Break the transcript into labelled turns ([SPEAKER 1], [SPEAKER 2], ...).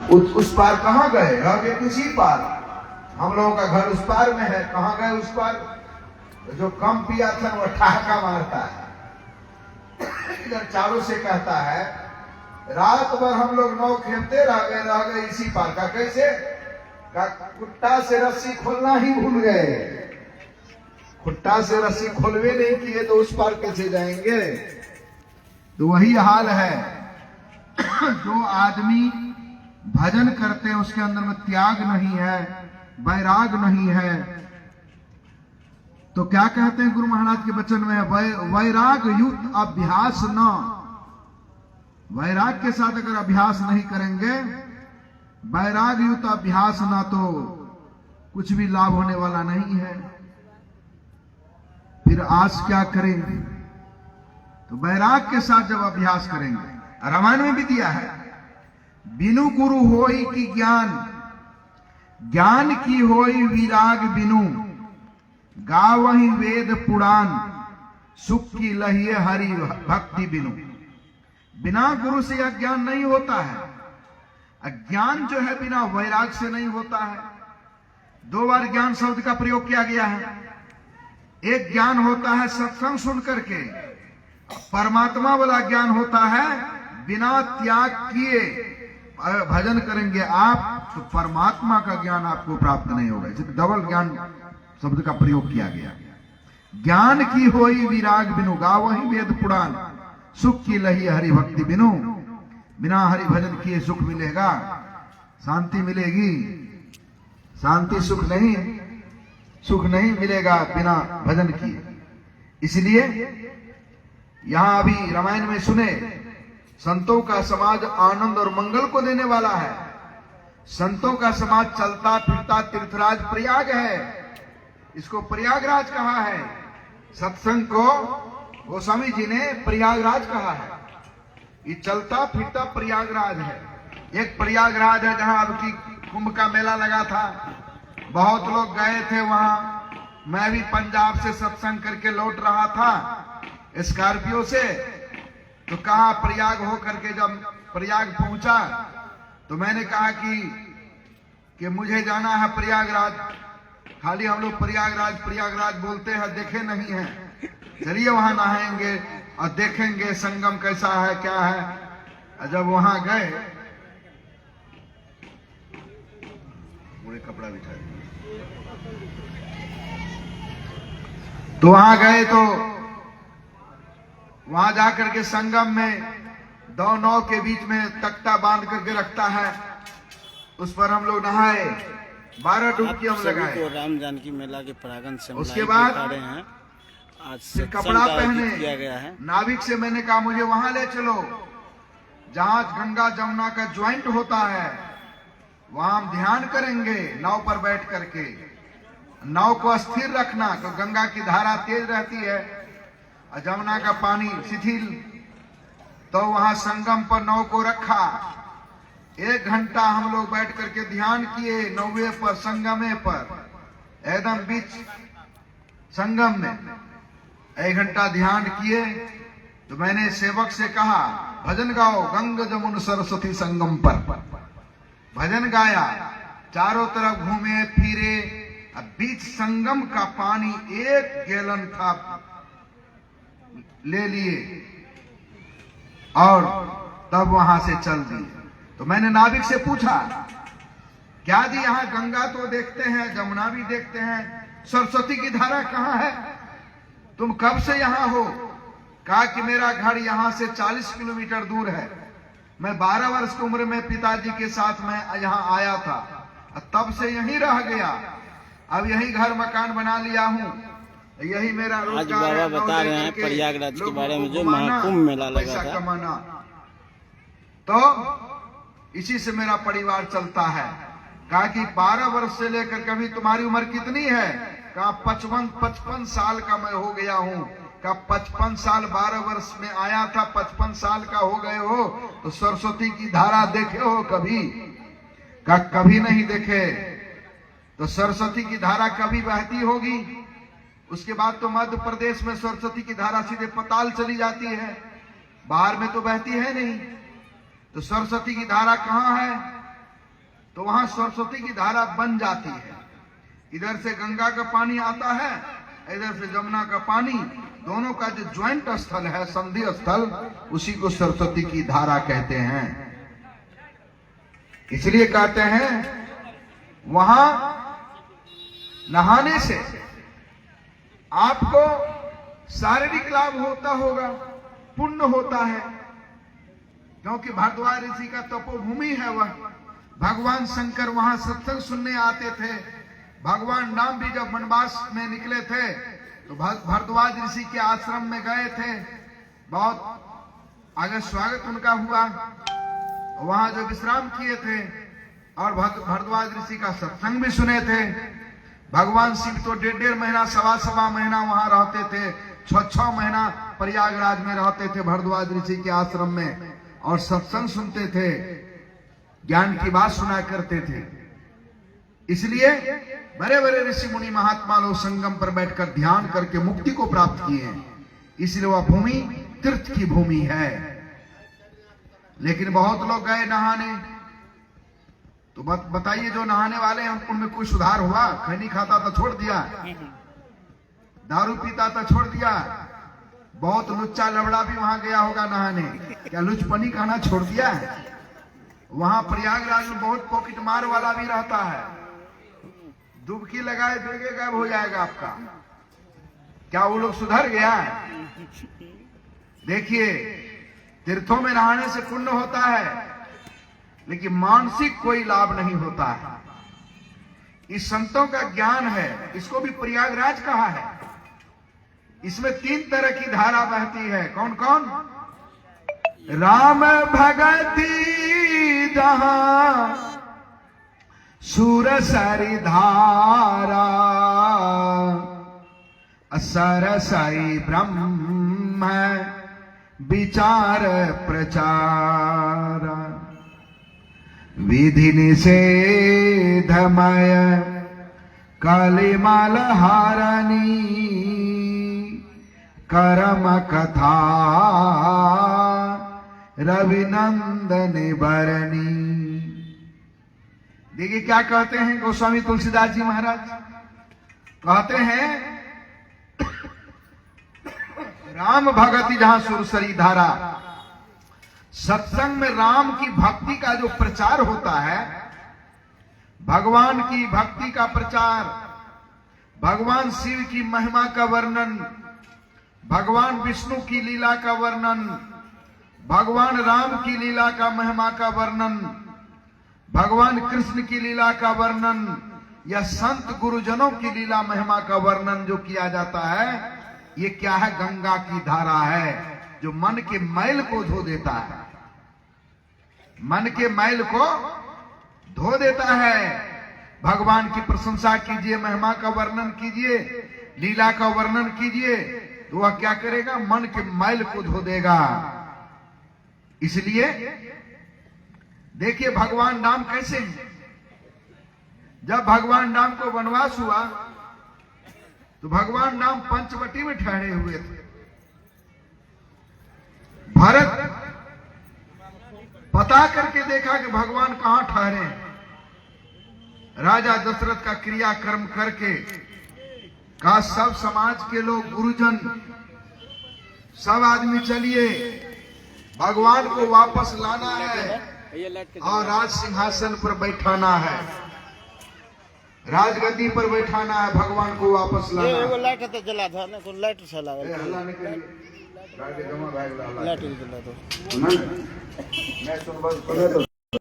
[SPEAKER 1] उस पार कहाँ गए? रह गए किसी पार। हम लोगों का घर उस पार में है, कहाँ गए उस पार? जो कम पिया था वो ठहाका मारता है। इधर चारों से कहता है रात भर हम लोग नाव खेलते रह गए इसी पार का। कैसे? का कुट्टा से रस्सी खोलना ही भूल गए। कुट्टा से रस्सी खोलवे नहीं किए तो उस पार कैसे जाएंगे? तो वही हाल है। जो आदमी भजन करते हैं उसके अंदर में त्याग नहीं है, वैराग नहीं है, तो क्या कहते हैं गुरु महाराज के वचन में? वैराग युक्त अभ्यास न। वैराग के साथ अगर अभ्यास नहीं करेंगे, वैराग युक्त अभ्यास ना, तो कुछ भी लाभ होने वाला नहीं है। फिर आस क्या करें? तो वैराग के साथ जब अभ्यास करेंगे, रामायण में भी दिया है, बिनु गुरु होई की ज्ञान, ज्ञान की होई विराग बिनु, गावहि वेद पुराण, सुख की लहिए हरि भक्ति बिनु। बिना गुरु से अज्ञान नहीं होता है। अज्ञान जो है बिना वैराग से नहीं होता है। दो बार ज्ञान शब्द का प्रयोग किया गया है। एक ज्ञान होता है सत्संग सुन करके, परमात्मा वाला ज्ञान होता है बिना त्याग किए भजन करेंगे आप तो परमात्मा का ज्ञान आपको प्राप्त नहीं होगा। इसलिए डबल ज्ञान शब्द का प्रयोग किया गया। ज्ञान की होई विराग बिनु, गावहि वेद पुराण, सुख की लही हरि भक्ति बिनु। बिना हरि भजन किए सुख मिलेगा, शांति मिलेगी? शांति सुख नहीं मिलेगा बिना भजन किए। इसलिए यहां अभी रामायण में सुने, संतों का समाज आनंद और मंगल को देने वाला है। संतों का समाज चलता फिरता तीर्थराज प्रयाग है। इसको प्रयागराज कहा है। सत्संग को गोस्वामी जी ने प्रयागराज कहा है। ये चलता फिरता प्रयागराज है। एक प्रयागराज है जहां अब की कुंभ का मेला लगा था, बहुत लोग गए थे वहां। मैं भी पंजाब से सत्संग करके लौट रहा था स्कॉर्पियो से, तो कहा प्रयाग हो करके जब प्रयाग पहुंचा तो मैंने कहा कि मुझे जाना है प्रयागराज। खाली हम लोग प्रयागराज बोलते हैं, देखे नहीं है। चलिए वहां नहाएंगे और देखेंगे संगम कैसा है क्या है। और जब वहां गए, पूरे कपड़ा बिछा दिया, तो वहां गए तो वहां जाकर के संगम में दो नाव के बीच में तख्ता बांध करके रखता है, उस पर हम लोग नहाए, 12 डुबकी हम लगाए।
[SPEAKER 2] तो राम जानकी मेला के प्रांगण से
[SPEAKER 1] उसके बाद
[SPEAKER 2] हैं। आज
[SPEAKER 1] फिर कपड़ा पहने
[SPEAKER 2] किया गया है।
[SPEAKER 1] नाविक से मैंने कहा मुझे वहां ले चलो जहां गंगा जमुना का ज्वाइंट होता है, वहां हम ध्यान करेंगे नाव पर बैठ करके। नाव को स्थिर रखना, तो गंगा की धारा तेज रहती है और जमुना का पानी शिथिल। तो वहां संगम पर नाव को रखा। 1 घंटा हम लोग बैठ करके ध्यान किए नौवे पर, संगमे पर, एकदम बीच संगम में 1 घंटा ध्यान किए। तो मैंने सेवक से कहा भजन गाओ, गंगा जमुन सरस्वती संगम पर। भजन गाया, चारों तरफ घूमे फिरे। अब बीच संगम का पानी 1 गैलन था, ले लिए और तब वहां से चल दिए। तो मैंने नाविक से पूछा क्या जी यहाँ गंगा तो देखते हैं, जमुना भी देखते हैं, सरस्वती की धारा कहाँ है? तुम कब से यहाँ हो? कहा कि मेरा घर यहाँ से 40 किलोमीटर दूर है। मैं 12 वर्ष की उम्र में पिताजी के साथ मैं यहाँ आया था, तब से यहीं रह गया। अब यही घर मकान बना लिया हूँ, यही मेरा रोजगार है।
[SPEAKER 2] आज बाबा बता रहे हैं प्रयागराज के बारे में, जो महाकुंभ मेला लगा था,
[SPEAKER 1] कमाना। तो इसी से मेरा परिवार चलता है। कहा कि 12 वर्ष से लेकर, कभी तुम्हारी उम्र कितनी है? कहा 55 साल का मैं हो गया हूँ। कहा 55 साल 12 वर्ष में आया था, 55 साल का हो गए हो, तो सरस्वती की धारा देखे हो कभी? कहा कभी नहीं देखे। तो सरस्वती की धारा कभी बहती होगी? उसके बाद तो मध्य प्रदेश में सरस्वती की धारा सीधे पताल चली जाती है, बाहर में तो बहती है नहीं। तो सरस्वती की धारा कहाँ है? तो वहां सरस्वती की धारा बन जाती है। इधर से गंगा का पानी आता है, इधर से जमुना का पानी, दोनों का जो ज्वाइंट स्थल है, संधि स्थल, उसी को सरस्वती की धारा कहते हैं। इसलिए कहते हैं वहां नहाने से आपको शारीरिक लाभ होता होगा, पुण्य होता है, क्योंकि भारद्वाज ऋषि का तपोभूमि है वह। भगवान शंकर वहां सत्संग सुनने आते थे। भगवान राम भी जब वनवास में निकले थे तो भारद्वाज ऋषि के आश्रम में गए थे, बहुत आगे स्वागत उनका हुआ, वहां जो विश्राम किए थे और भारद्वाज ऋषि का सत्संग भी सुने थे। भगवान शिव तो 1.5 महीना, सवा महीना वहां रहते थे, 6 महीना प्रयागराज में रहते थे भारद्वाज ऋषि के आश्रम में, और सत्संग सुनते थे, ज्ञान की बात सुना करते थे। इसलिए बड़े बड़े ऋषि मुनि महात्मा लोग संगम पर बैठकर ध्यान करके मुक्ति को प्राप्त किए हैं। इसलिए वह भूमि तीर्थ की भूमि है। लेकिन बहुत लोग गए नहाने, तो बताइए जो नहाने वाले हैं उनमें कोई सुधार हुआ? खैनी खाता तो छोड़ दिया, दारू पीता तो छोड़ दिया। बहुत लुच्चा लबड़ा भी वहां गया होगा नहाने, क्या लुचपनी खाना छोड़ दिया है? वहां प्रयागराज में बहुत पॉकेट मार वाला भी रहता है, डुबकी लगाए देंगे गायब हो जाएगा आपका। क्या वो लोग सुधर गया? देखिए, तीर्थों में नहाने से पुण्य होता है, लेकिन मानसिक कोई लाभ नहीं होता है। इस संतों का ज्ञान है, इसको भी प्रयागराज कहा है। इसमें 3 तरह की धारा बहती है। कौन कौन? राम भगति जहां सुरसरी धारा, सरसई ब्रह्म विचार प्रचार, विधि निषेधमय कलिमल हारणी, करम कथा रविनंदन बरनी। देखिए क्या कहते हैं गोस्वामी तुलसीदास जी महाराज, कहते हैं राम भगति जहां सुरसरी धारा, सत्संग में राम की भक्ति का जो प्रचार होता है, भगवान की भक्ति का प्रचार, भगवान शिव की महिमा का वर्णन, भगवान विष्णु की लीला का वर्णन, भगवान राम की लीला का महिमा का वर्णन, भगवान कृष्ण की लीला का वर्णन, या संत गुरुजनों की लीला महिमा का वर्णन जो किया जाता है, ये क्या है? गंगा की धारा है, जो मन के मैल को धो देता है, मन के मैल को धो देता है। भगवान की प्रशंसा कीजिए, महिमा का वर्णन कीजिए, लीला का वर्णन कीजिए, तो वह क्या करेगा? मन के मैल को धो देगा। इसलिए देखिए भगवान राम कैसे हैं। जब भगवान राम को वनवास हुआ तो भगवान राम पंचवटी में ठहरे हुए थे। भरत पता करके देखा कि भगवान कहां ठहरे। राजा दशरथ का क्रियाकर्म करके कहा सब समाज के लोग, गुरुजन, सब आदमी चलिए, भगवान को वापस लाना है और राज सिंहासन पर बैठाना है, राजगद्दी पर बैठाना है, भगवान को वापस लाना है।
[SPEAKER 2] लाइट तो जला था ना, कोई लाइट से लगा
[SPEAKER 1] हल्ला नहीं करिए,
[SPEAKER 2] लाइट जला दो
[SPEAKER 1] मैं सुन बस